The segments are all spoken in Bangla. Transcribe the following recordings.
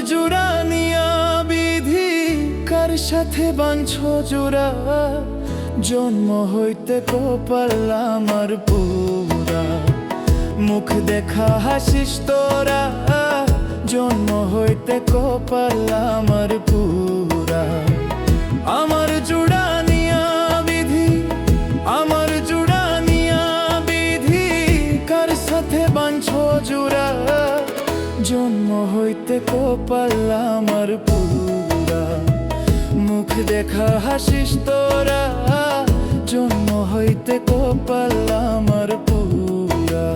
জুড়ানিয়া বিধি কার সাথে বাঁধছো জোড়া, জন্ম হইতে কপাল আমার পুরা, মুখ দেখা হাসিস তোরা, জন্ম হইতে কপাল আমার পুরা। আমার জুড়ানিয়া বিধি, আমার জুড়ানিয়া বিধি কার সাথে বাঁধছো জোড়া, জন্ম হইতে কপাল আমার পুরা, মুখ দেখা হাসিস তোরা, জন্ম হইতে কপাল আমার পুরা।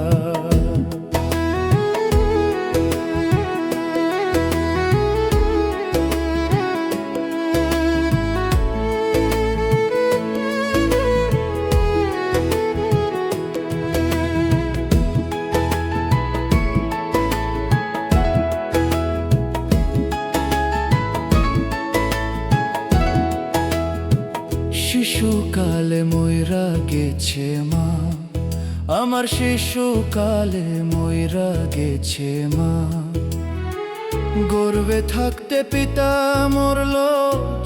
শিশুকালে ময়রা গেছে মা, আমার শিশুকালে ময়রা গেছে মা, গর্ভে থাকতে পিতা মরল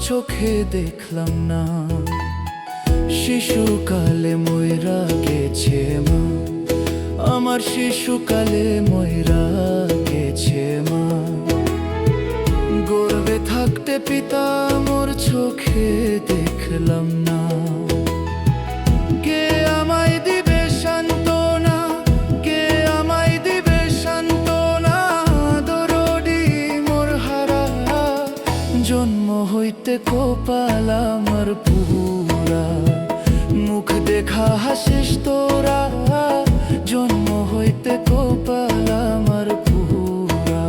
চোখে দেখলাম না। শিশুকালে ময়রা গেছে মা, আমার শিশুকালে ময়রা গেছে মা, গর্ভে থাকতে পিতা মোর চোখে দেখলাম না। কে আমায় দিবে সান্ত্বনা, কে আমায় দিবে সান্ত্বনা, দরদি মোর হারা, জন্ম হইতে কপাল আমার পুরা, মুখ দেখা হাসিস তোরা, জন্ম হইতে কপাল আমার পুরা।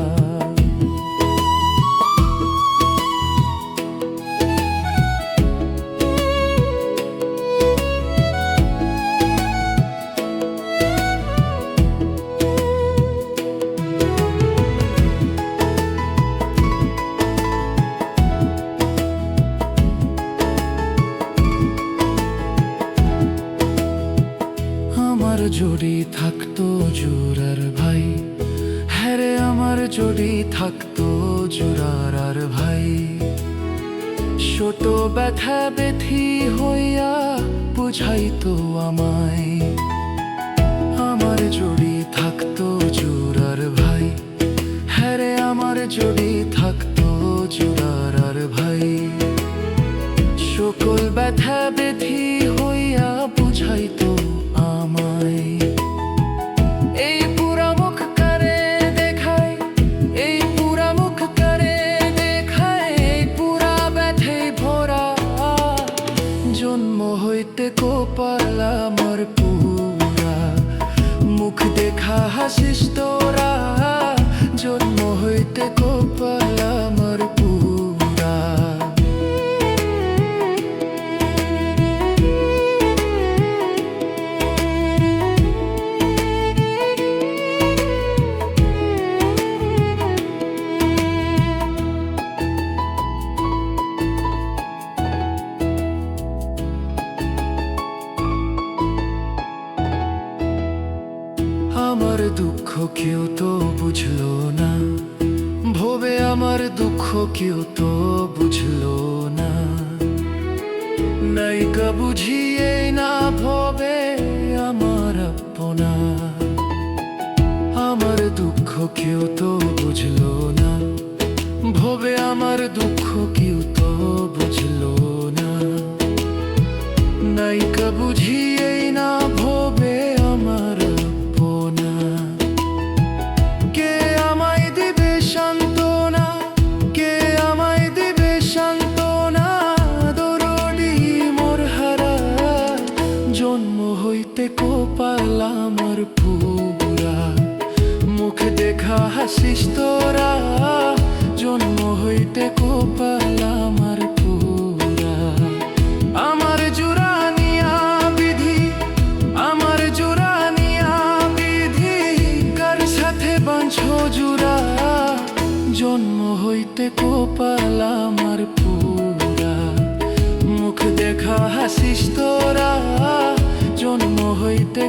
আমার যদি থাকতো জোড়ার ভাই, হ্যাঁ রে আমার যদি থাকতো জোড়ার আর ভাই, ছোট ব্যথা ব্যথি হইয়া বুঝাইতো আমায়। আমার যদি থাকতো জোড়ার ভাই, হ্যাঁ রে আমার যদি থাকতো জোড়ার আর ভাই, সকল ব্যথা ব্যথি হইয়া বুঝাইতো আমায়। এই পুরা মুখ করে দেখায়, এই পুরা মুখ করে দেখায়, এই পুরা ব্যথে ভরা, জন্ম হইতে কপাল আমার পুরা, মুখ দেখা হাসিস তোরা, জন্ম হইতে কপাল আমার পুরা। আমার দুঃখ কেউ তো বুঝলো না, ভবে আমার দুঃখ কেউ তো বুঝলো না, নাইকা বুঝিয়ে না ভবে আমার আপনা। আমার দুঃখ কেউ তো বুঝলো না, ভবে আমার দুঃখ কেউ তো বুঝলো না, নাইকা বুঝিয়ে না ভবে আমার আপনা। কে আমায় দিবে সান্ত্বনা, কে আমায় দিবে সান্ত্বনা, দরদি মোর হারা, জন্ম হইতে কপাল আমার পুরা, মুখ দেখা হাসিস তোরা, জন্ম হইতে কপাল আমার পুরা। আমার জুড়ানিয়া বিধি, আমার জুড়ানিয়া বিধি কার সাথে বাঁধছো জোড়া, জন্ম হইতে কপাল আমার পুরা, মুখ দেখা হাসিস তোরা, জন্ম হইতে